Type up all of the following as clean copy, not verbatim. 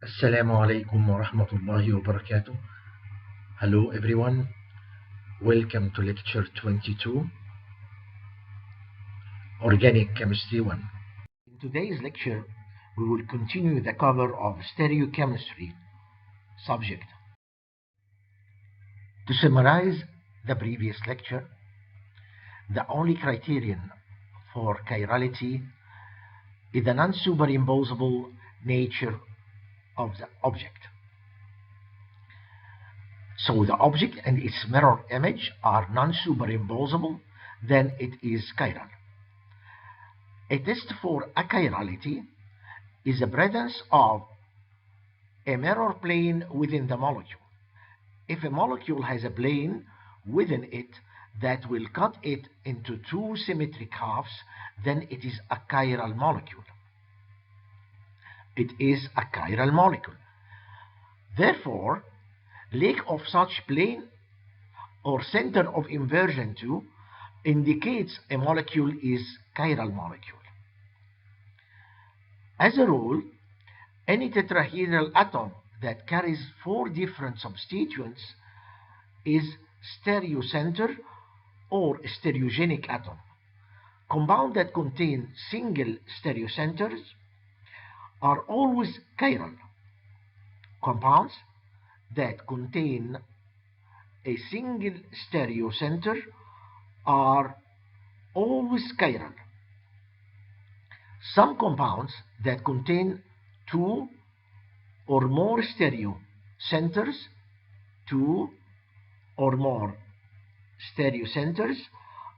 Assalamu alaikum wa rahmatullahi wa barakatuh. Hello everyone, welcome to lecture 22, Organic Chemistry 1. In today's lecture, we will continue the cover of Stereochemistry subject. To summarize the previous lecture, the only criterion for chirality is the non-superimposable nature of the object. So the object and its mirror image are non-superimposable, then it is chiral. A test for achirality is the presence of a mirror plane within the molecule. If a molecule has a plane within it that will cut it into two symmetric halves, then it is a chiral molecule. It is a chiral molecule. Therefore, lack of such plane or center of inversion to indicates a molecule is chiral molecule. As a rule, any tetrahedral atom that carries four different substituents is stereocenter or stereogenic atom. Compounds that contain single stereocenters are always chiral. Compounds that contain a single stereocenter are always chiral. Some compounds that contain two or more stereocenters,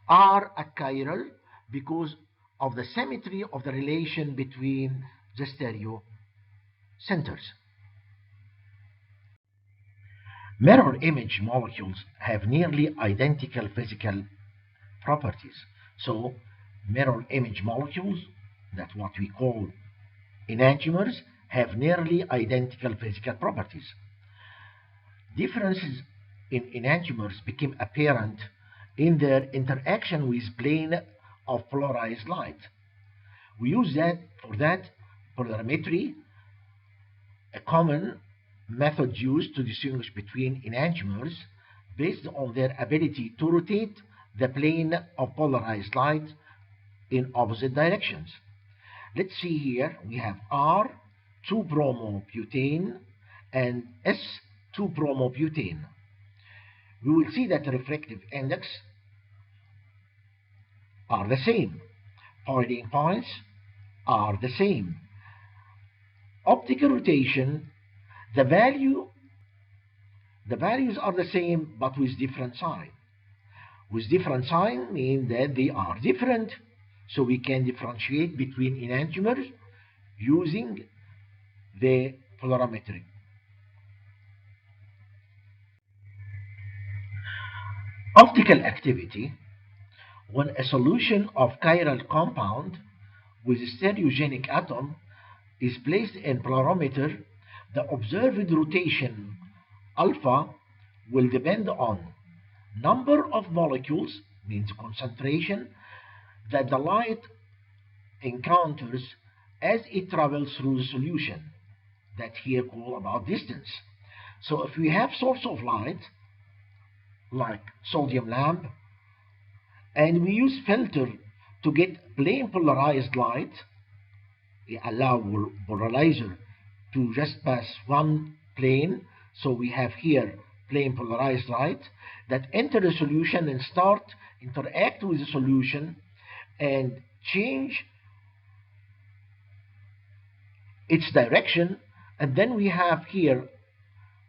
are achiral because of the symmetry of the relation between the stereocenters. Mirror image molecules have nearly identical physical properties. So mirror image molecules, that's what we call enantiomers, have nearly identical physical properties. Differences in enantiomers became apparent in their interaction with plane of polarized light. We use that for that polarimetry, a common method used to distinguish between enantiomers based on their ability to rotate the plane of polarized light in opposite directions. Let's see here, we have R2-bromobutane and S2-bromobutane. We will see that the refractive index are the same. Boiling points are the same. Optical rotation, the values are the same but with different sign. With different sign mean that they are different, so we can differentiate between enantiomers using the polarimetry. Optical activity: when a solution of chiral compound with a stereogenic atom is placed in polarimeter, the observed rotation alpha will depend on number of molecules, means concentration, that the light encounters as it travels through the solution, that here call about distance. So if we have source of light like sodium lamp and we use filter to get plane polarized light, we allow polarizer to just pass one plane, so we have here plane polarized light that enter the solution and start interact with the solution and change its direction, and then we have here,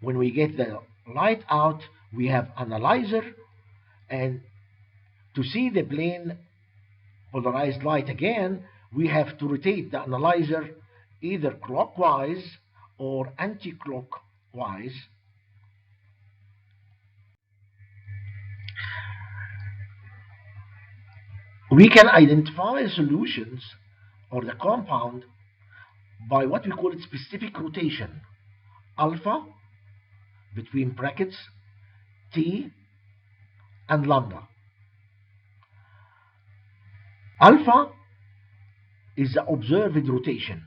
when we get the light out, we have analyzer, and to see the plane polarized light again, we have to rotate the analyzer either clockwise or anti-clockwise. We can identify solutions or the compound by what we call it specific rotation, alpha between brackets T and lambda. Alpha is the observed rotation.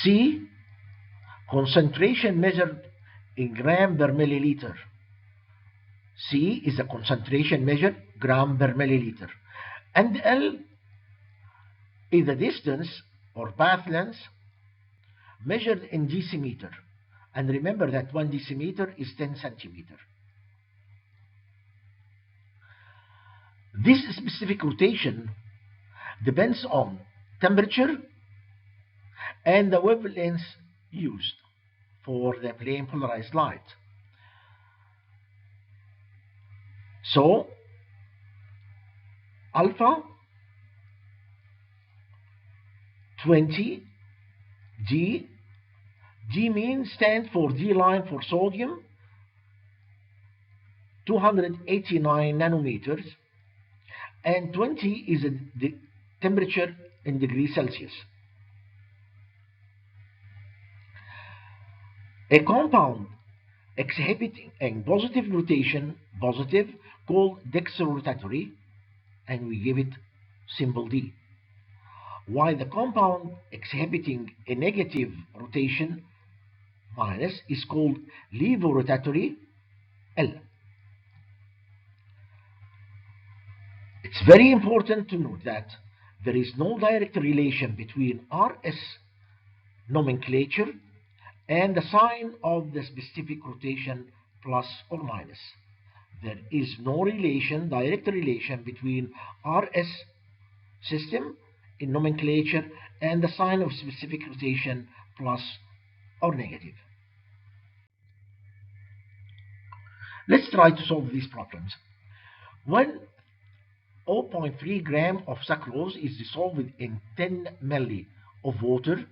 C Concentration measured in gram per milliliter. C is the concentration measured gram per milliliter. And L is the distance or path length measured in decimeter. And remember that 1 decimeter is 10 centimeter. This specific rotation depends on temperature and the wavelength used for the plane polarized light. So alpha 20 D means stands for D line for sodium, 289 nanometers, and 20 is the temperature in degrees Celsius. A compound exhibiting a positive rotation, positive, called dextrorotatory, and we give it symbol D. While the compound exhibiting a negative rotation, minus, is called levorotatory, L. It's very important to note that there is no direct relation between RS nomenclature and the sign of the specific rotation plus or minus. There is no direct relation between RS system in nomenclature and the sign of specific rotation plus or negative. Let's try to solve these problems. When 0.3 gram of sucrose is dissolved in 10 milli of water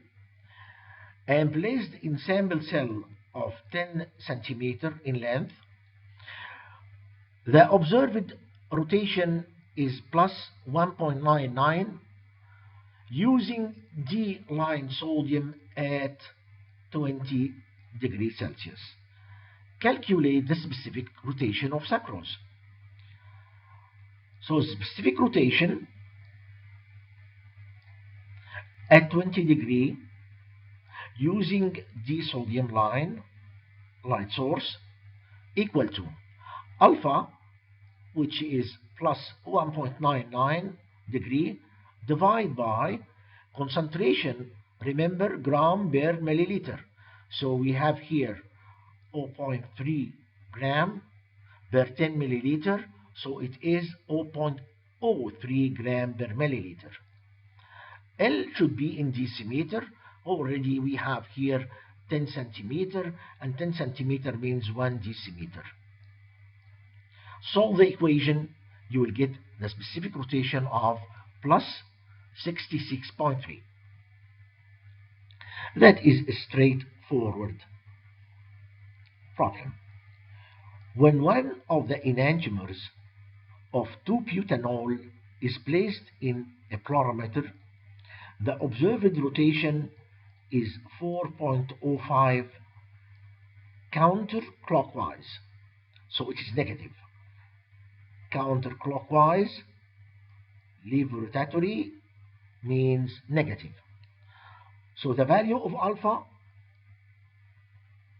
and placed in sample cell of 10 centimeter in length, the observed rotation is plus 1.99 using D line sodium at 20 degrees Celsius. Calculate the specific rotation of sucrose. So specific rotation at 20 degree using D sodium line light source equal to alpha, which is plus 1.99 degree, divided by concentration, remember, gram per milliliter. So we have here 0.3 gram per 10 milliliter, so it is 0.03 gram per milliliter. L should be in decimeter. Already we have here 10 centimeter, and 10 centimeter means 1 decimeter. Solve the equation, you will get the specific rotation of plus 66.3. That is a straightforward problem. When one of the enantiomers of 2-butanol is placed in a polarimeter, the observed rotation is 4.05 counterclockwise, so it is negative. Counterclockwise, levorotatory means negative. So the value of alpha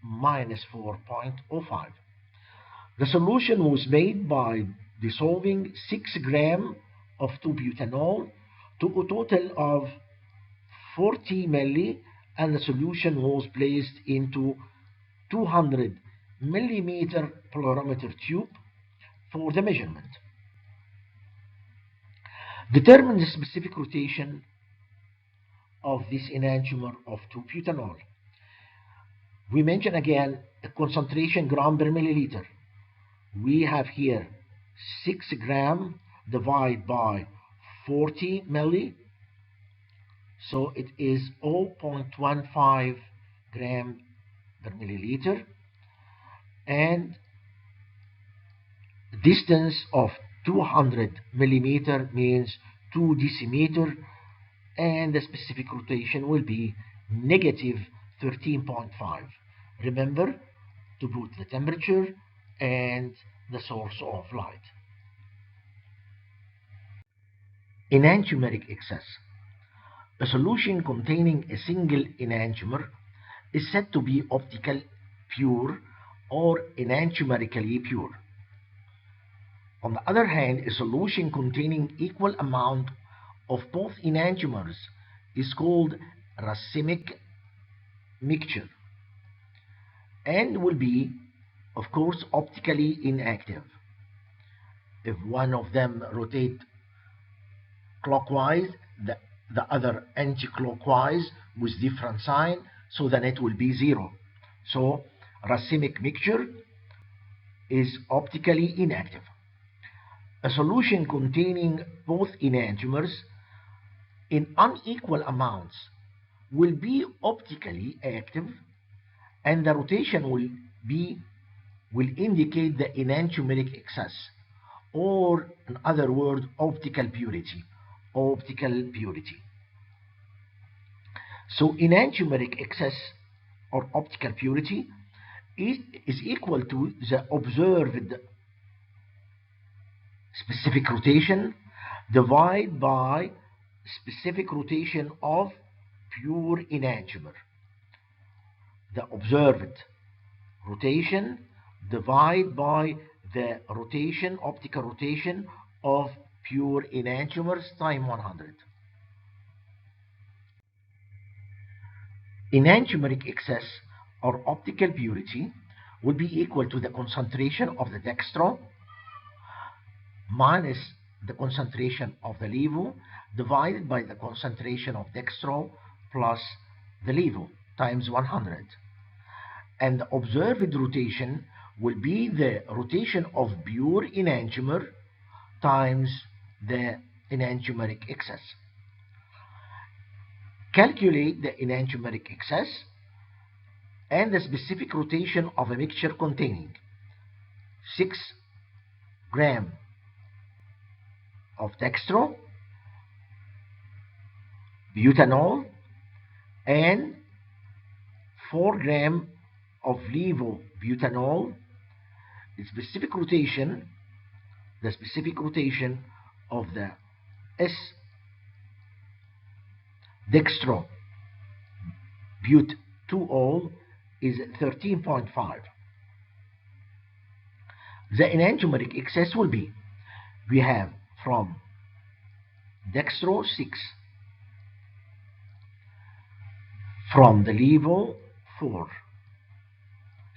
minus 4.05. The solution was made by dissolving 6 gram of 2-butanol to a total of 40 milli, and the solution was placed into 200 millimeter polarimeter tube for the measurement. Determine the specific rotation of this enantiomer of 2-butanol. We mention again a concentration gram per milliliter. We have here 6 gram divided by 40 milli, so it is 0.15 gram per milliliter, and distance of 200 millimeter means 2 decimeter, and the specific rotation will be negative 13.5. Remember to put the temperature and the source of light. Enantiomeric excess. A solution containing a single enantiomer is said to be optical pure or enantiomerically pure. On the other hand, a solution containing equal amount of both enantiomers is called racemic mixture and will be, of course, optically inactive. If one of them rotate clockwise, the other anti-clockwise with different sign, so the net will be 0. So racemic mixture is optically inactive. A solution containing both enantiomers in unequal amounts will be optically active, and the rotation will indicate the enantiomeric excess, or in other words, optical purity. So enantiomeric excess or optical purity is equal to the observed specific rotation divided by specific rotation of pure enantiomer. The observed rotation divided by the rotation, optical rotation of pure enantiomers times 100. Enantiomeric excess or optical purity will be equal to the concentration of the dextro minus the concentration of the levo divided by the concentration of dextro plus the levo times 100. And the observed rotation will be the rotation of pure enantiomer times the enantiomeric excess. Calculate the enantiomeric excess and the specific rotation of a mixture containing 6 grams of dextro, butanol, and 4 grams of levobutanol. The specific rotation of the S-dextro but2ol is 13.5. The enantiomeric excess will be, we have from dextro 6, from the levo 4.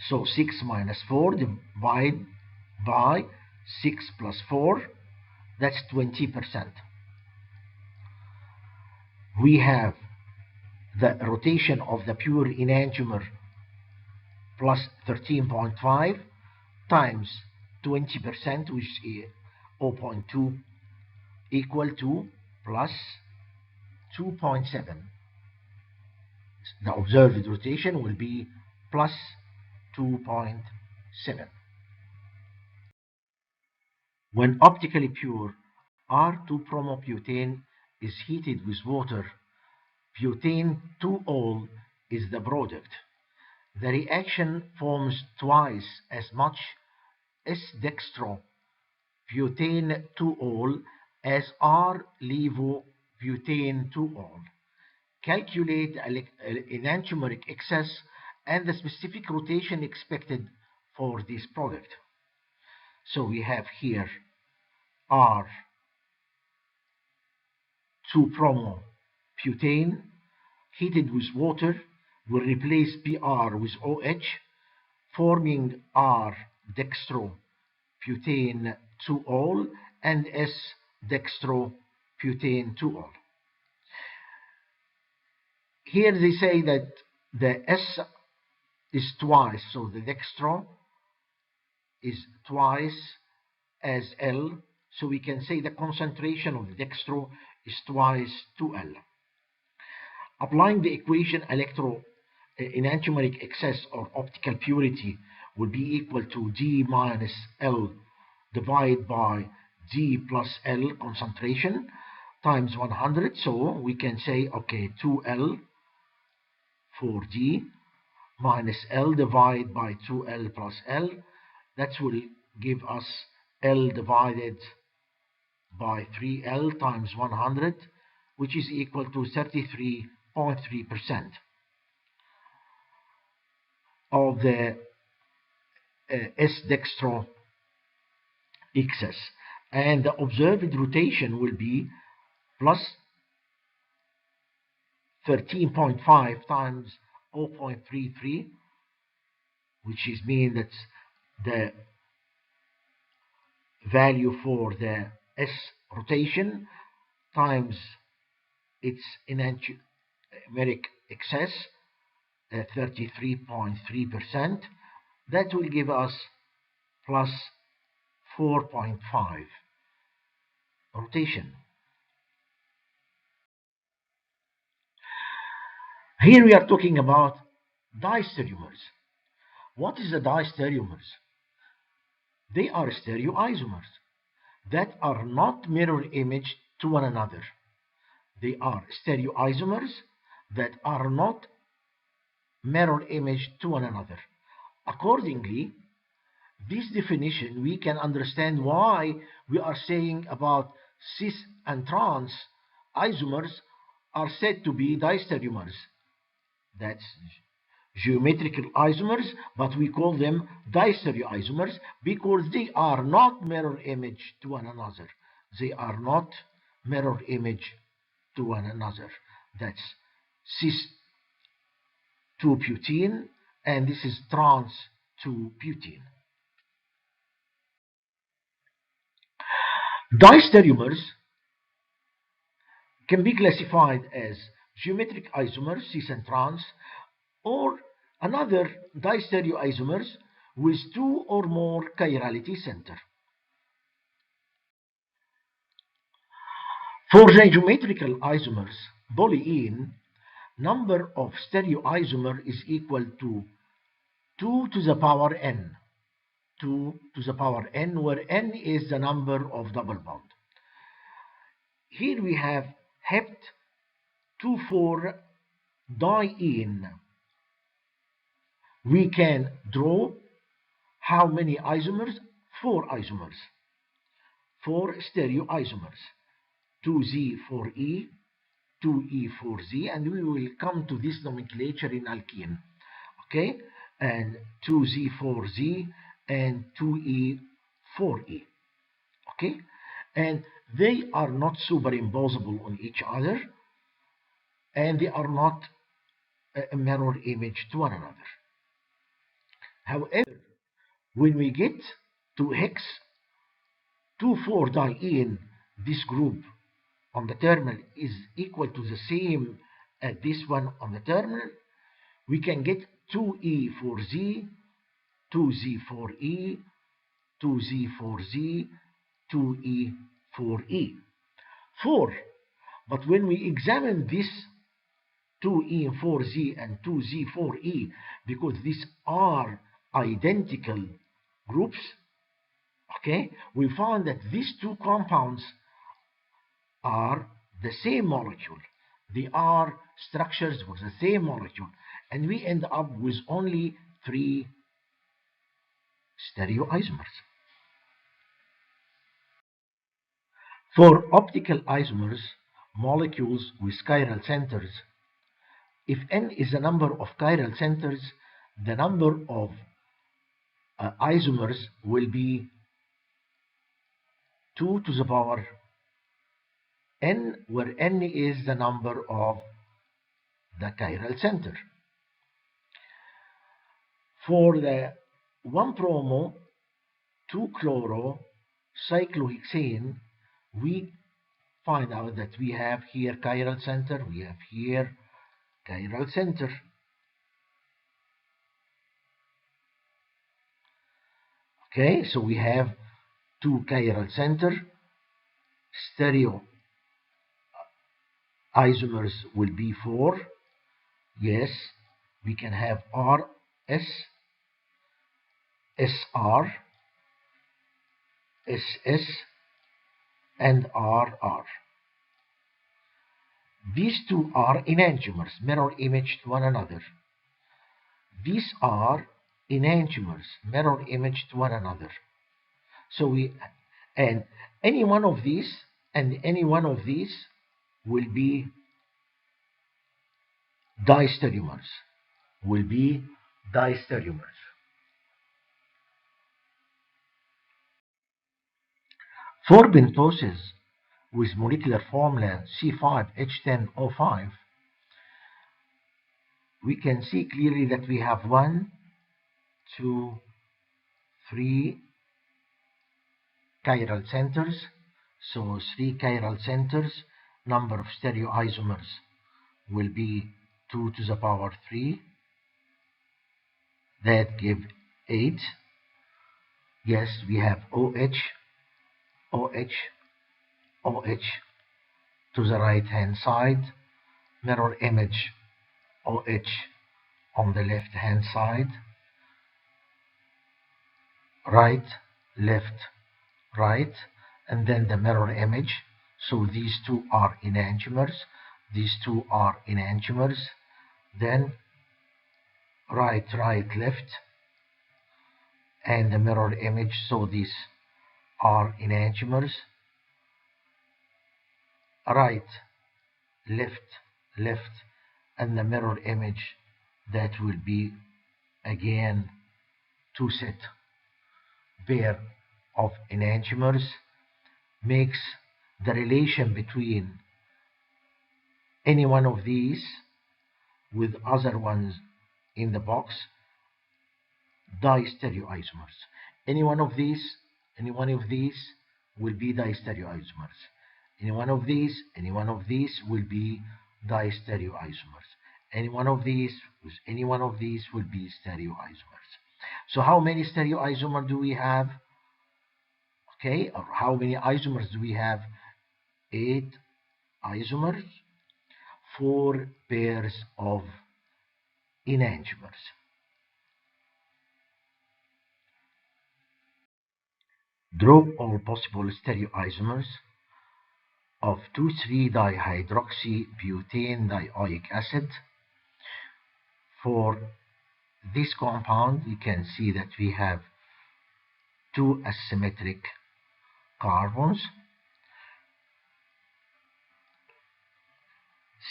So 6 minus 4 divided by 6 plus 4, that's 20%. We have the rotation of the pure enantiomer plus 13.5 times 20%, which is 0.2, equal to plus 2.7. The observed rotation will be plus 2.7. When optically pure R2-bromobutane is heated with water, butane-2-ol is the product. The reaction forms twice as much S-dextro-butane-2-ol as R-levo-butane-2-ol. Calculate enantiomeric excess and the specific rotation expected for this product. So we have here R2-bromobutane heated with water will replace Br with OH, forming R-dextro-butane-2-ol and S-dextro-butane-2-ol. Here they say that the S is twice, so the dextro is twice as L, so we can say the concentration of the dextro is twice 2L. Applying the equation, enantiomeric excess or optical purity will be equal to D minus L divided by D plus L concentration times 100. So we can say, okay, 2L for D minus L divided by 2L plus L. That will give us L divided by 3L times 100, which is equal to 33.3%. of the S-dextro excess, and the observed rotation will be plus 13.5 times 0.33, which is mean that the value for the S rotation times its enantiomeric excess, 33.3%. That will give us plus 4.5 rotation. Here we are talking about diastereomers. What is the diastereomers? They are stereoisomers that are not mirror image to one another. They are stereoisomers that are not mirror image to one another. Accordingly, this definition, we can understand why we are saying about cis and trans isomers are said to be diastereomers. That's geometrical isomers, but we call them diastereoisomers because they are not mirror image to one another. They are not mirror image to one another. That's cis 2-butene, and this is trans 2-butene. Diastereomers can be classified as geometric isomers, cis and trans, or another diastereoisomers with two or more chirality center. For the geometrical isomers, polyene, number of stereoisomer is equal to 2 to the power n. 2 to the power n, where n is the number of double bond. Here we have hept 2,4-diene. We can draw how many isomers? 4 isomers, 4 stereoisomers, 2Z4E, 2E4Z, and we will come to this nomenclature in alkene. Okay, and 2Z4Z and 2E4E. Okay, and they are not superimposable on each other, and they are not a mirror image to one another. However, when we get to hex 2,4-diene, this group on the terminal is equal to the same as this one on the terminal, we can get 2E4Z, 2Z4E, 2Z4Z, 2E4E. 4. But when we examine this 2E4Z and 2Z4E, because these are identical groups, okay, we found that these two compounds are the same molecule. They are structures with the same molecule, and we end up with only 3 stereoisomers. For optical isomers, molecules with chiral centers, if n is the number of chiral centers, the number of isomers will be 2 to the power n, where n is the number of the chiral center. For the 1-bromo 2-chloro cyclohexane, we find out that we have here chiral center, we have here chiral center. Okay, so we have 2 chiral center. Stereo isomers will be 4. Yes, we can have RS, SR, SS, and RR. These two are enantiomers, mirror image to one another. These are enantiomers, mirror image to one another. So and any one of these and any one of these will be diastereomers, diastereomers. For pentoses with molecular formula C5H10O5, we can see clearly that we have 1, 2, 3 chiral centers. So 3 chiral centers, number of stereoisomers will be 2 to the power 3. That give 8. Yes, we have OH, OH, OH to the right hand side, mirror image OH on the left hand side, right, left, right, and then the mirror image. So these two are enantiomers, these two are enantiomers, then right, right, left, and the mirror image. So these are enantiomers, right, left, left, and the mirror image. That will be again two set pair of enantiomers. Makes the relation between any one of these with other ones in the box diastereoisomers. Any one of these will be diastereoisomers. Any one of these will be diastereoisomers. Any one of these will be stereoisomers. So how many stereoisomers do we have? Okay, or how many isomers do we have? 8 isomers, 4 pairs of enantiomers. Draw all possible stereoisomers of 2,3-dihydroxybutane dioic acid. For this compound, you can see that we have 2 asymmetric carbons.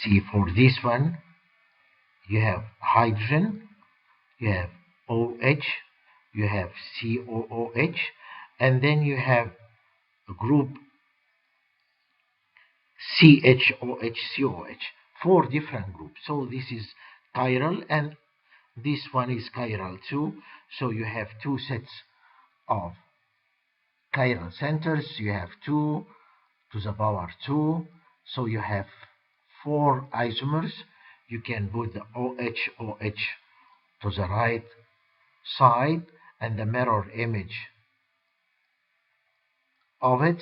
See, for this one, you have hydrogen, you have OH, you have COOH, and then you have a group CHOH, 4 different groups. So this is chiral, and this one is chiral too. So you have 2 sets of chiral centers. You have 2 to the power 2. So you have 4 isomers. You can put the OH to the right side and the mirror image of it,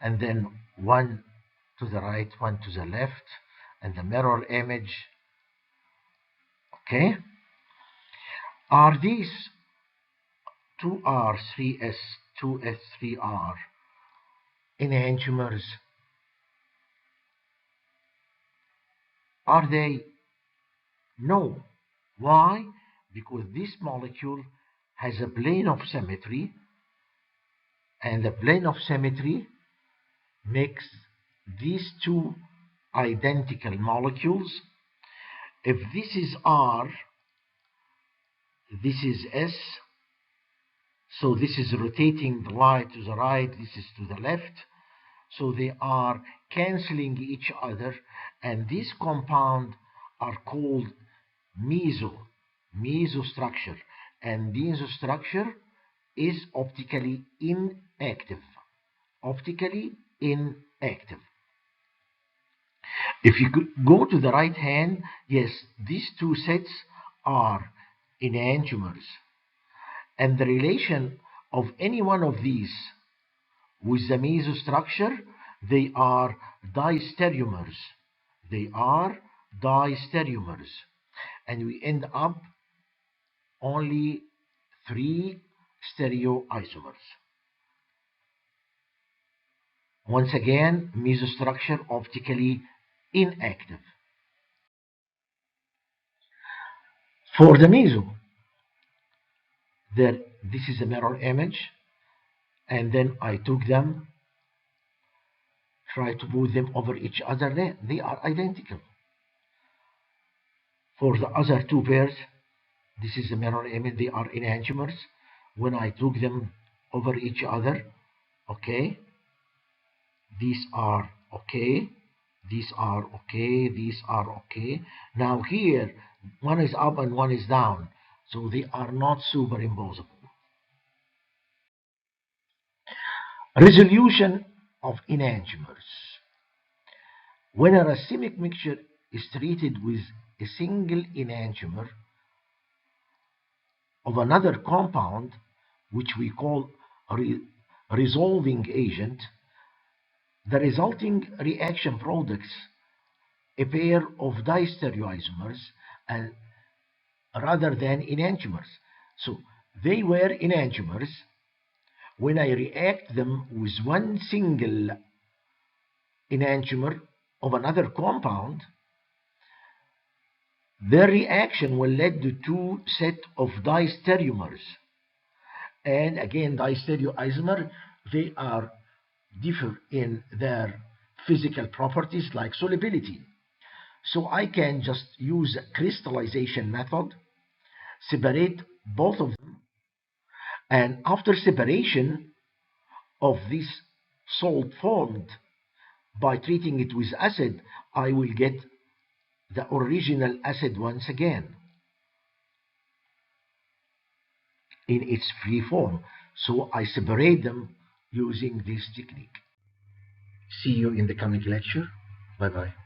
and then 1 to the right, 1 to the left, and the mirror image. Okay, are these 2R, 3S, 2S, 3R enantiomers? Are they? No. Why? Because this molecule has a plane of symmetry, and the plane of symmetry makes these 2 identical molecules. If this is R, this is S, so this is rotating the light to the right, this is to the left, so they are canceling each other, and this compound are called meso structure, and meso structure is optically inactive. If you go to the right hand, yes, these 2 sets are enantiomers, and the relation of any one of these with the meso structure, they are diastereomers. And we end up only 3 stereoisomers. Once again, mesostructure optically inactive. For the meso, this is a mirror image, and then I took them, try to put them over each other. They are identical. For the other 2 pairs, This is a mirror image. They are enantiomers. When I took them over each other, okay, these are okay, these are okay, these are okay. Now here, one is up and one is down, so they are not superimposable. Resolution of enantiomers. When a racemic mixture is treated with a single enantiomer of another compound, which we call resolving agent, the resulting reaction products a pair of diastereoisomers and rather than enantiomers. So they were enantiomers. When I react them with one single enantiomer of another compound, their reaction will lead to two set of diastereomers. And again, diastereoisomer, they are differ in their physical properties like solubility. So I can just use a crystallization method, separate both of them, and after separation of this salt formed by treating it with acid, I will get the original acid once again in its free form. So I separate them using this technique. See you in the coming lecture. Bye bye.